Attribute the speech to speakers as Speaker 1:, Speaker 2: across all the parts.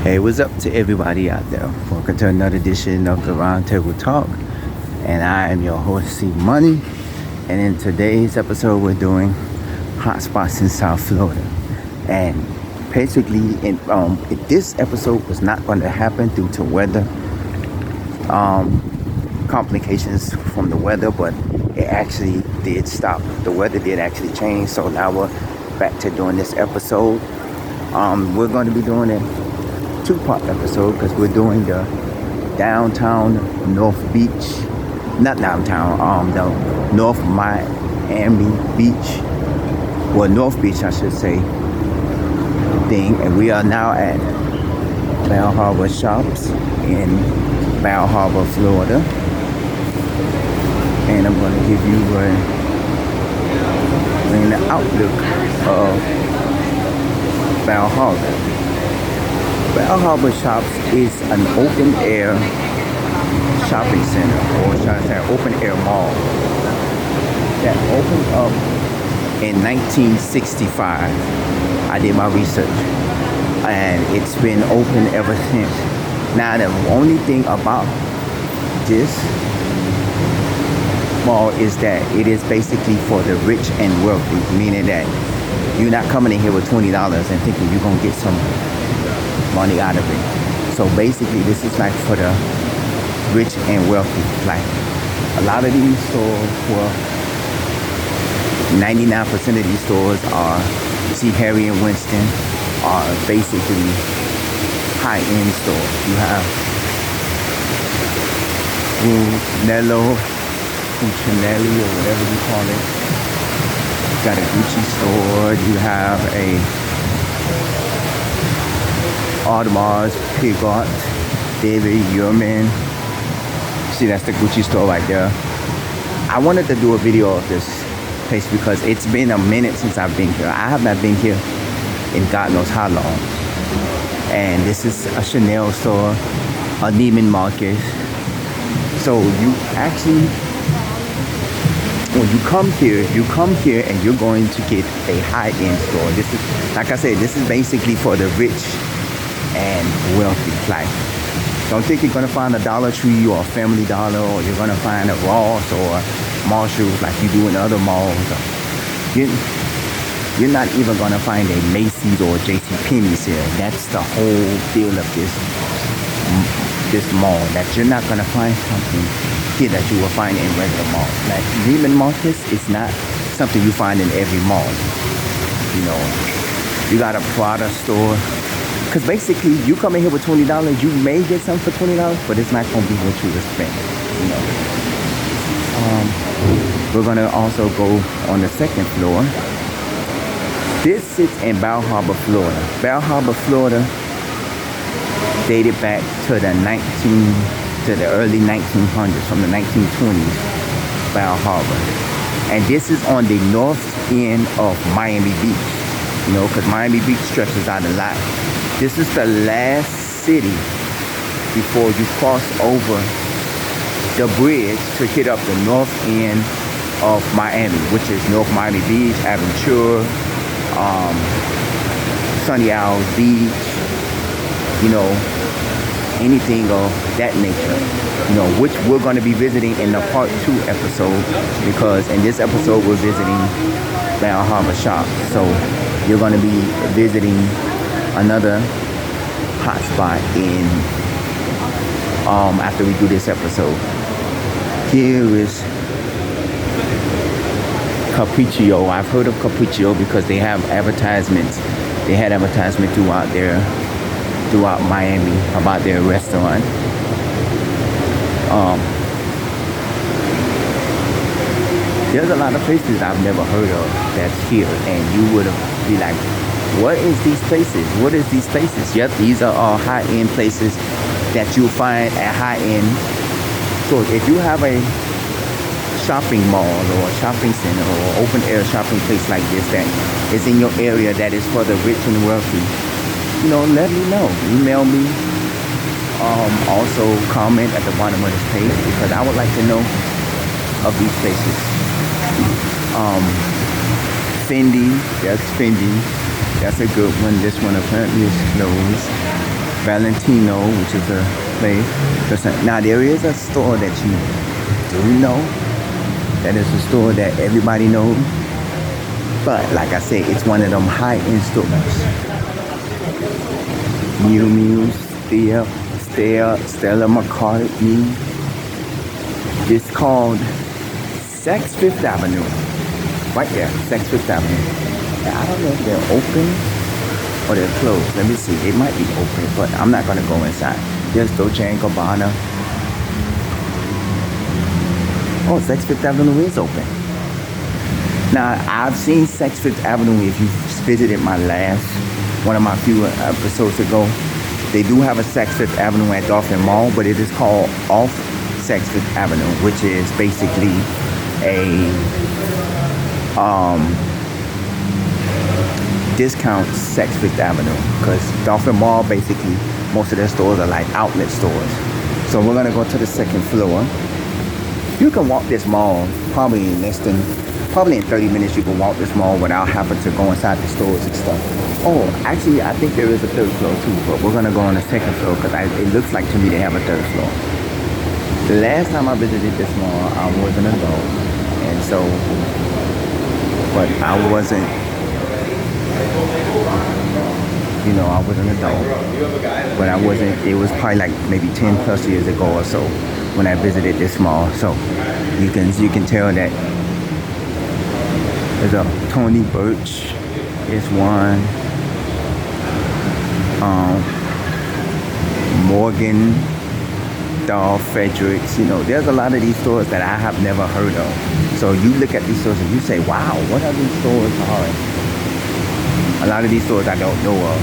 Speaker 1: Hey, what's up to everybody out there? Welcome to another edition of the Roundtable Talk. And I am your host, C Money. And in today's episode, we're doing hotspots in South Florida. And basically, this episode was not going to happen due to weather complications from the weather, but it actually did stop. The weather did actually change, so now we're back to doing this episode. We're going to be doing it two-part episode because we're doing the downtown North Beach, not downtown, the North Miami Beach, well, North Beach, I should say, thing. And we are now at Bal Harbour Shops in Bal Harbour, Florida. And I'm going to give you an outlook of Bal Harbour. Bal Harbour Shops is an open-air shopping center, or should I say open-air mall, that opened up in 1965. I did my research, and it's been open ever since. Now, the only thing about this mall is that it is basically for the rich and wealthy, meaning that you're not coming in here with $20 and thinking you're going to get some money out of it. So basically, this is like for the rich and wealthy. Like a lot of these stores, well, 99% of these stores are, you see Harry and Winston, are basically high-end stores. You have Cucinelli, or whatever you call it. You got a Gucci store. You have a Audemars Piguet, David Yurman. See, that's the Gucci store right there. I wanted to do a video of this place because it's been a minute since I've been here. I have not been here in God knows how long. And this is a Chanel store, a Neiman Marcus. So you actually, when you come here and you're going to get a high-end store. This is, like I said, this is basically for the rich and wealthy. Like, don't think you're gonna find a Dollar Tree or a Family Dollar, or you're gonna find a Ross or Marshalls like you do in other malls. You're not even gonna find a Macy's or JCPenney's here. That's the whole deal of this mall, that you're not gonna find something here that you will find in regular malls. Like Neiman Marcus is not something you find in every mall. You know, you got a Prada store. Because basically, you come in here with $20, you may get something for $20, but it's not going to be what you would spend, you know. We're going to also go on the second floor. This sits in Bal Harbour, Florida. Bal Harbour, Florida dated back to the early 1900s, from the 1920s, Bal Harbour. And this is on the north end of Miami Beach, you know, because Miami Beach stretches out a lot. This is the last city before you cross over the bridge to hit up the north end of Miami, which is North Miami Beach, Aventura, Sunny Isles Beach, you know, anything of that nature, you know, which we're going to be visiting in the part 2 episode, because in this episode we're visiting Bal Harbour Shops. So you're going to be visiting another hotspot in after we do this episode. Here is Capriccio. I've heard of Capriccio because they have advertisements. They had advertisement throughout Miami about their restaurant. There's a lot of places I've never heard of that's here, and you would be like, what is these places? What is these places? Yep, these are all high-end places that you'll find at high-end stores. If you have a shopping mall or a shopping center or open-air shopping place like this that is in your area that is for the rich and wealthy, you know, let me know. Email me. Also, comment at the bottom of this page, because I would like to know of these places. Fendi, that's Fendi. That's a good one. This one apparently is closed. Valentino, which is a place. Listen, now there is a store that you do know. That is a store that everybody knows. But like I said, it's one of them high-end stores. Miu Miu, Stella McCartney. It's called Saks Fifth Avenue. Right there, Saks Fifth Avenue. Now, I don't know if they're open or they're closed. Let me see. It might be open, but I'm not gonna go inside. There's Dolce & Gabbana. Oh, Saks Fifth Avenue is open. Now, I've seen Saks Fifth Avenue. If you visited my last, one of my few episodes ago, they do have a Saks Fifth Avenue at Dolphin Mall, but it is called Off Saks Fifth Avenue, which is basically a discount Saks Fifth Avenue, because Dolphin Mall, basically most of their stores are like outlet stores. So we're gonna go to the second floor. You can walk this mall probably in 30 minutes. You can walk this mall without having to go inside the stores and stuff. Oh, actually, I think there is a third floor too, but we're gonna go on the second floor because it looks like to me they have a third floor. The last time I visited this mall, I was an adult, and so, but I wasn't, I was an adult, but I wasn't, it was probably like maybe 10 plus years ago or so when I visited this mall. So you can tell that there's a Tony Birch is one, Morgan, Dahl Fredericks. There's a lot of these stores that I have never heard of. So you look at these stores and you say, wow, what are these stores are? A lot of these stores I don't know of.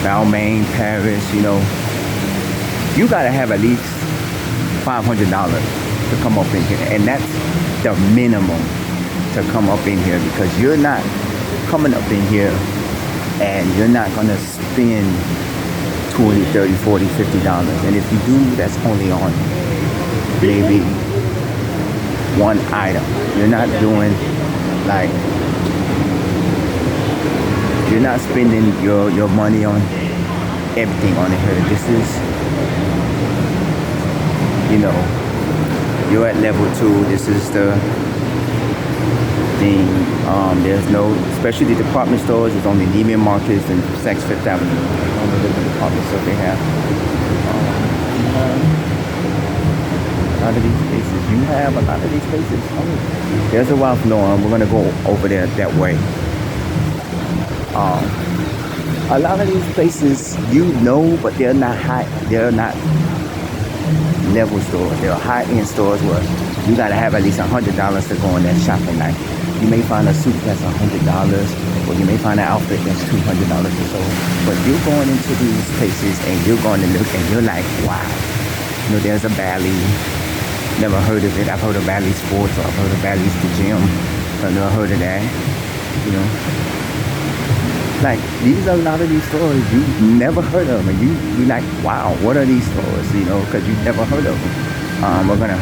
Speaker 1: Balmain, Paris, you gotta have at least $500 to come up in here, and that's the minimum to come up in here, because you're not coming up in here and you're not gonna spend $20, $30, $40, $50. And if you do, that's only on maybe one item. You're not doing like, you're not spending your money on everything on here. This is, you're at level 2. This is the thing. There's no specialty department stores. There's only Neiman Marcus and Saks Fifth Avenue. Only the department stores they have. A lot of these places. You have a lot of these places. Oh, there's a Ralph Lauren. We're gonna go over there that way. A lot of these places, but they're not high. They're not level stores. They're high-end stores where you gotta have at least $100 to go in that shopping night. You may find a suit that's $100, or you may find an outfit that's $200 or so. But you're going into these places and you're going to look and you're like, wow. There's a Bally. Never heard of it. I've heard of Bally Sports, or I've heard of Bally's the Gym. I've never heard of that. Like, these are a lot of these stores you've never heard of, and you're like, wow, what are these stores? Because you've never heard of them. We're gonna,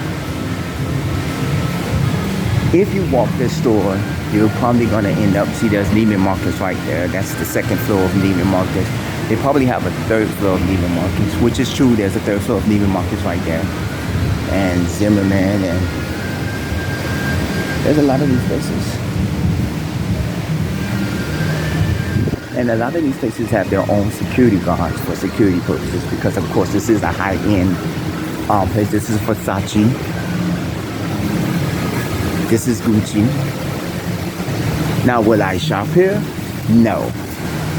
Speaker 1: if you walk this store, you're probably gonna end up, see, there's Neiman Marcus right there. That's the second floor of Neiman Marcus. They probably have a third floor of Neiman Marcus, which is true. There's a third floor of Neiman Marcus right there, and Zimmerman, and there's a lot of these places. And a lot of these places have their own security guards for security purposes, because of course this is a high-end place. This is Versace. This is Gucci. Now, will I shop here? No.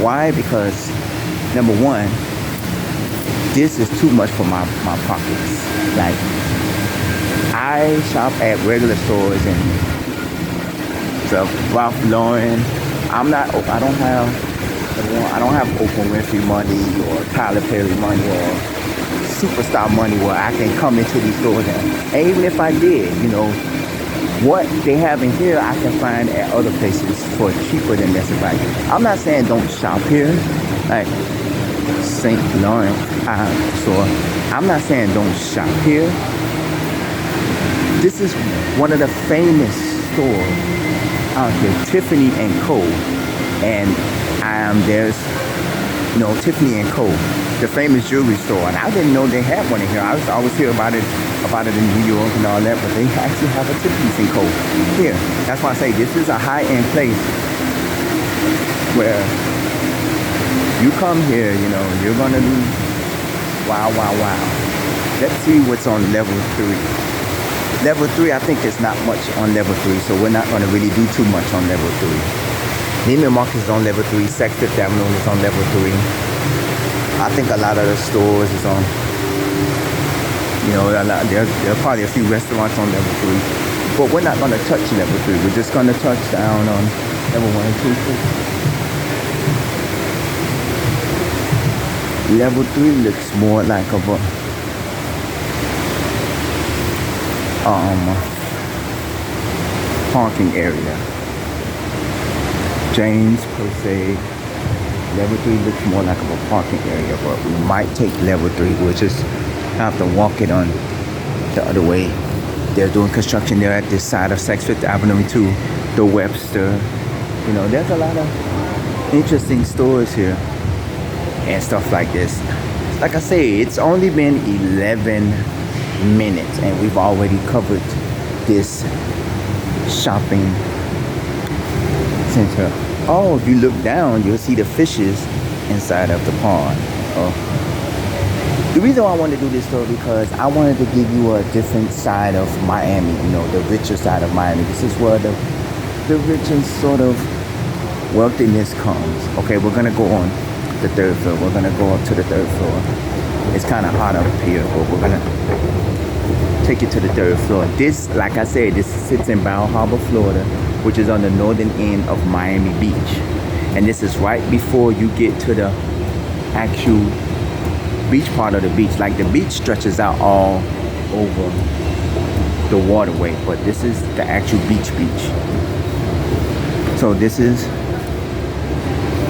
Speaker 1: Why? Because number one, this is too much for my pockets. Like, I shop at regular stores and the Ralph Lauren. I don't have Oprah Winfrey money or Tyler Perry money or superstar money where I can come into these stores and even if I did, what they have in here I can find at other places for cheaper than this. I'm not saying don't shop here, like St. Laurent store. I'm not saying don't shop here. This is one of the famous stores out here, Tiffany & Co. And there's you know, Tiffany and Co., the famous jewelry store. And I didn't know they had one in here. I always hear about it in New York and all that, but they actually have a Tiffany's and Co. here. That's why I say this is a high-end place where you come here, you know, you're gonna be wow, wow, wow. Let's see what's on level 3. Level 3, I think there's not much on level 3, so we're not gonna really do too much on level 3. Neiman Marcus is on level 3. Saks Fifth Avenue is on level 3. I think a lot of the stores is on, you know, there are probably a few restaurants on level 3. But we're not gonna touch level 3. We're just gonna touch down on level 1 and 2. Level 3 looks more like a parking area. James per se, level 3 looks more like a parking area, but we might take level 3. We'll just have to walk it on the other way. They're doing construction there at this side of Saks Fifth Avenue to the Webster. You know, there's a lot of interesting stores here and stuff like this. Like I say, it's only been 11 minutes and we've already covered this shopping center. Oh, if you look down, you'll see the fishes inside of the pond. Oh. The reason why I wanted to do this though, because I wanted to give you a different side of Miami, you know, the richer side of Miami. This is where the rich and sort of wealthiness comes. Okay, we're gonna go on the 3rd floor. We're gonna go up to the 3rd floor. It's kind of hot up here, but we're gonna take you to the 3rd floor. This, like I said, this sits in Bal Harbour, Florida, which is on the northern end of Miami Beach. And this is right before you get to the actual beach part of the beach. Like the beach stretches out all over the waterway, but this is the actual beach. So this is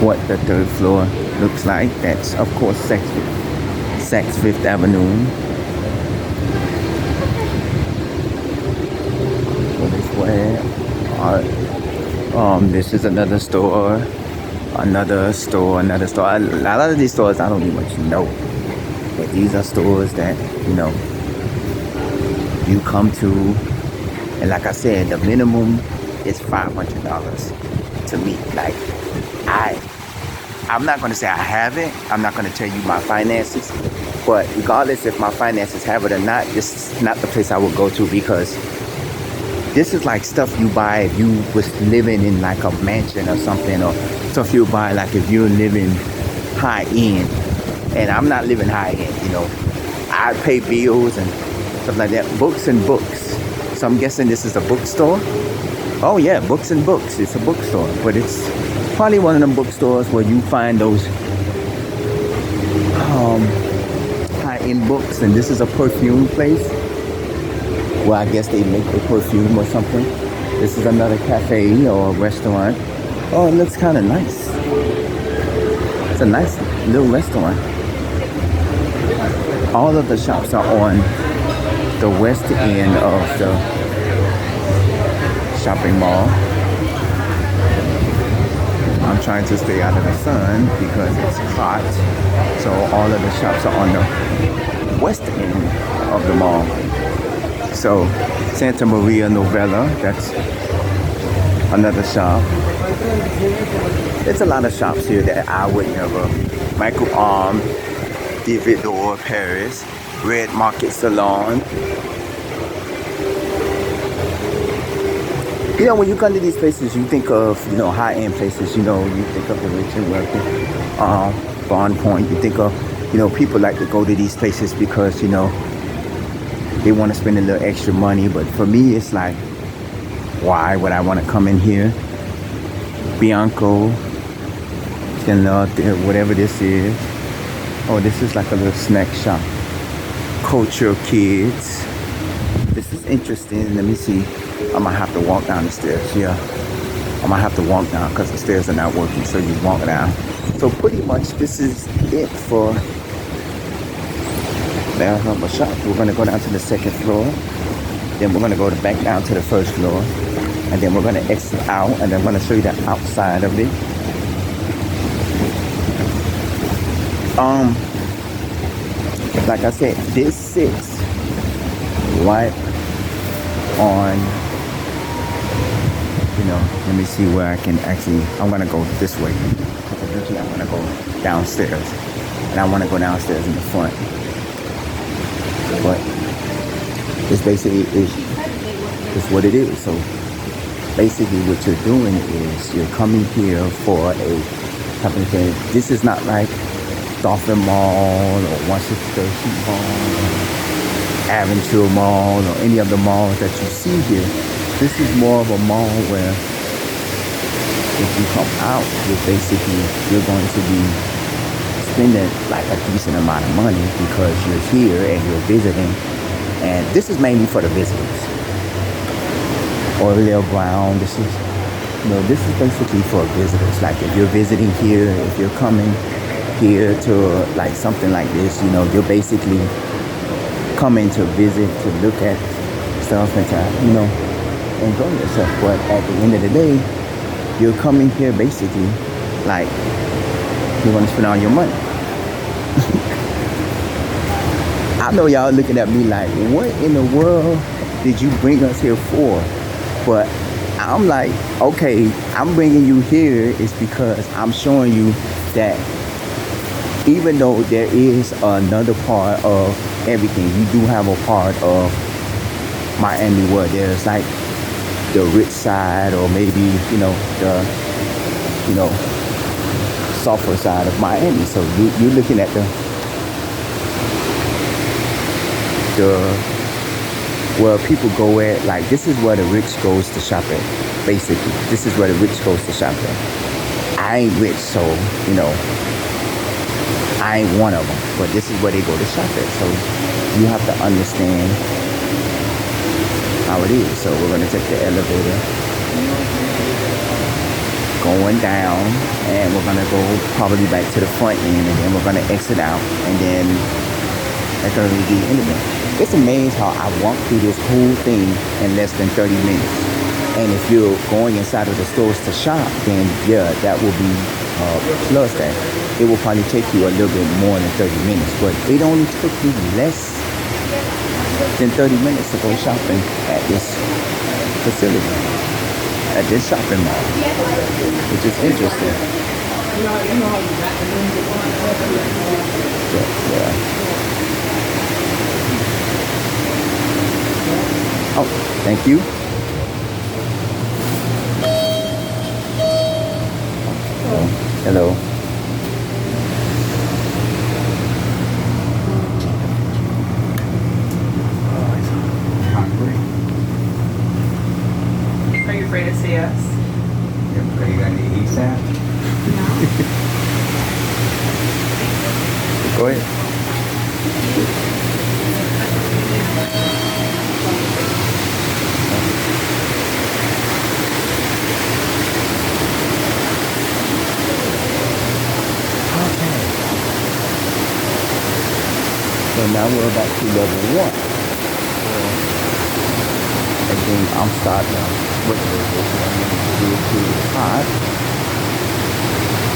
Speaker 1: what the 3rd floor looks like. That's of course Saks Fifth Avenue. This is another store. A lot of these stores I don't even much know, but these are stores that, you know, you come to, and like I said, the minimum is $500 to me. Like I'm not going to say I have it. I'm not going to tell you my finances, but regardless if my finances have it or not, this is not the place I would go to, because this is like stuff you buy if you was living in like a mansion or something, or stuff you buy like if you're living high end. And I'm not living high end, you know. I pay bills and stuff like that. Books and books. So I'm guessing this is a bookstore. Oh yeah, books and books. It's a bookstore, but it's probably one of them bookstores where you find those high-end books. And this is a perfume place. Well, I guess they make the perfume or something. This is another cafe or a restaurant. Oh, it looks kind of nice. It's a nice little restaurant. All of the shops are on the west end of the shopping mall. I'm trying to stay out of the sun because it's hot. So all of the shops are on the west end of the mall. So Santa Maria Novella, that's another shop. There's a lot of shops here that I would never. Michael Arm, David d'Or, Paris, Red Market Salon. You know, when you come to these places, you think of, you know, high-end places. You know, you think of the rich and wealthy. Bond Point, you think of, you know, people like to go to these places because, you know, they want to spend a little extra money. But for me, it's like, why would I want to come in here? Bianco, whatever this is. Oh, this is like a little snack shop. Culture Kids. This is interesting. Let me see. I might have to walk down the stairs. Yeah, I might have to walk down because the stairs are not working. So you walk down. So pretty much this is it for Bal Harbour Shops. We're going to go down to the 2nd floor. Then we're going to go back down to the 1st floor. And then we're going to exit out. And then I'm going to show you the outside of it. Um, like I said, this sits right on, let me see where I can actually, I'm gonna go this way. Eventually I'm gonna go downstairs. And I wanna go downstairs in the front. But this basically is what it is. So basically what you're doing is you're coming here for a type of thing. This is not like Dolphin Mall or 163rd Street Mall or Aventura Mall or any of the malls that you see here. This is more of a mall where if you come out, you're going to be spending like a decent amount of money because you're here and you're visiting. And this is mainly for the visitors. Oriole Ground, this is basically for visitors. Like if you're visiting here, if you're coming here to like something like this, you're basically coming to visit, to look at stuff and to, enjoy yourself. But at the end of the day, you're coming here basically like you're gonna spend all your money. I know y'all looking at me like, what in the world did you bring us here for? But I'm like, okay, I'm bringing you here is because I'm showing you that even though there is another part of everything, you do have a part of Miami where there's like the rich side, or maybe the softer side of Miami. So you're looking at the where people go at, like this is where the rich goes to shop at. Basically, this is where the rich goes to shop at. I ain't rich, so I ain't one of them, but this is where they go to shop at. So you have to understand how it is. So we're gonna take the elevator going down, and we're gonna go probably back to the front end, and then we're gonna exit out, and then that's gonna be the end of it. It's amazing how I walked through this whole thing in less than 30 minutes. And if you're going inside of the stores to shop, then yeah, that will be plus that. It will probably take you a little bit more than 30 minutes, but it only took me less than 30 minutes to go shopping at this facility, at this shopping mall, which is interesting. Yeah. Oh, thank you. Hello.
Speaker 2: Are you afraid to see us?
Speaker 1: Are you gonna eat that? No. Go ahead. So now we're back to level 1. And then I'm starting with the too hot.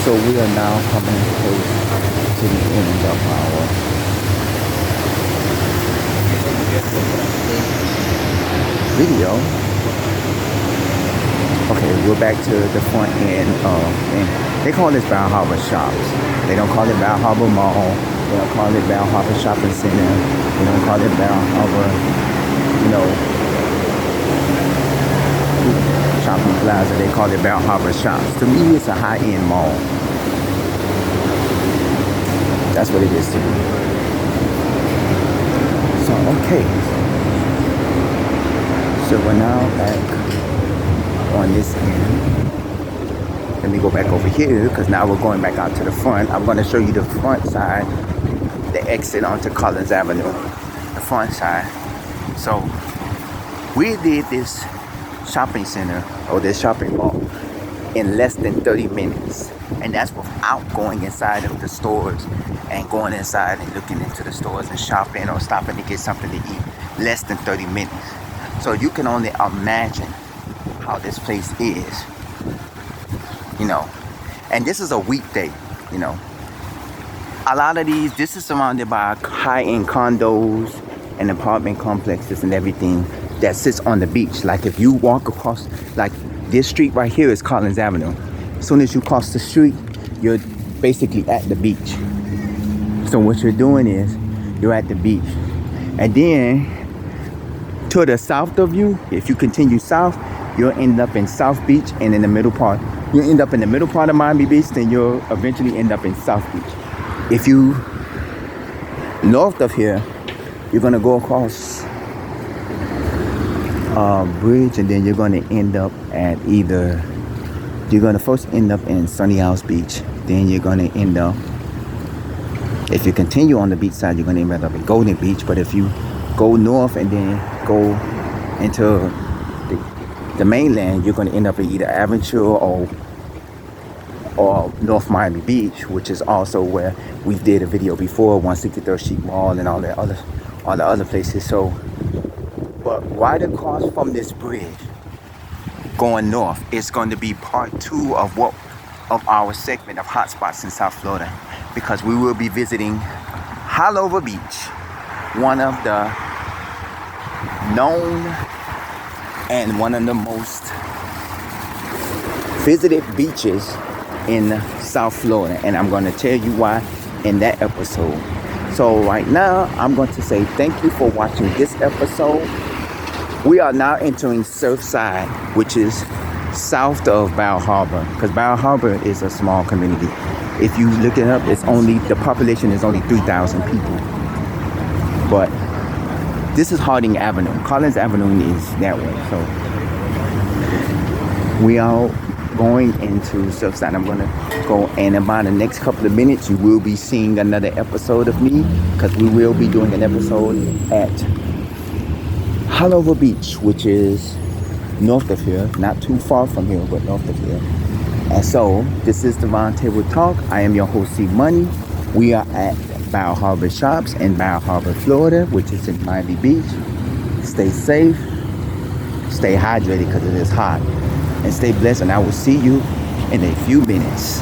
Speaker 1: So we are now coming close to the end of our video. Okay, we're back to the front end and they call this Bal Harbour Shops. They don't call it Bal Harbour Mall. They don't call it Bal Harbour Shopping Center. They don't call it Bal Harbour, shopping plaza. They call it Bal Harbour Shops. To me, it's a high-end mall. That's what it is to me. So, okay. So we're now back on this end. Let me go back over here because now we're going back out to the front. I'm going to show you the front side, the exit onto Collins Avenue, the front side. So we did this shopping center or this shopping mall in less than 30 minutes, and that's without going inside of the stores and going inside and looking into the stores and shopping or stopping to get something to eat. Less than 30 minutes. So you can only imagine how this place is, and this is a weekday. a lot of these, this is surrounded by high-end condos and apartment complexes and everything that sits on the beach. Like if you walk across, like this street right here is Collins Avenue. As soon as you cross the street, you're basically at the beach. So what you're doing is you're at the beach. And then to the south of you, if you continue south, you'll end up in South Beach, and in the middle part, you'll end up in the middle part of Miami Beach, then you'll eventually end up in South Beach. If you north of here, you're gonna go across a bridge, and then you're gonna end up at either, you're gonna first end up in Sunny House Beach, then you're gonna end up, if you continue on the beach side, you're gonna end up in Golden Beach. But if you go north and then go into the mainland, you're gonna end up in either Aventura or North Miami Beach, which is also where we did a video before, 163rd Street Mall and all the other places. So, but right across from this bridge, going north, it's going to be part 2 of our segment of hotspots in South Florida, because we will be visiting High Beach, one of the known and one of the most visited beaches in South Florida, and I'm going to tell you why in that episode. So right now, I'm going to say thank you for watching this episode. We are now entering Surfside, which is south of Bal Harbour, because Bal Harbour is a small community. If you look it up, the population is only 3,000 people. But this is Harding Avenue. Collins Avenue is that way. So we are going into Surfside. I'm gonna go, and in about the next couple of minutes, you will be seeing another episode of me, because we will be doing an episode at High Beach, which is north of here, not too far from here, but north of here. And so this is the Round Table Talk. I am your host, C Money. We are at Bal Harbour Shops in Bal Harbour, Florida, which is in Miami Beach. Stay safe, stay hydrated because it is hot, and stay blessed, and I will see you in a few minutes.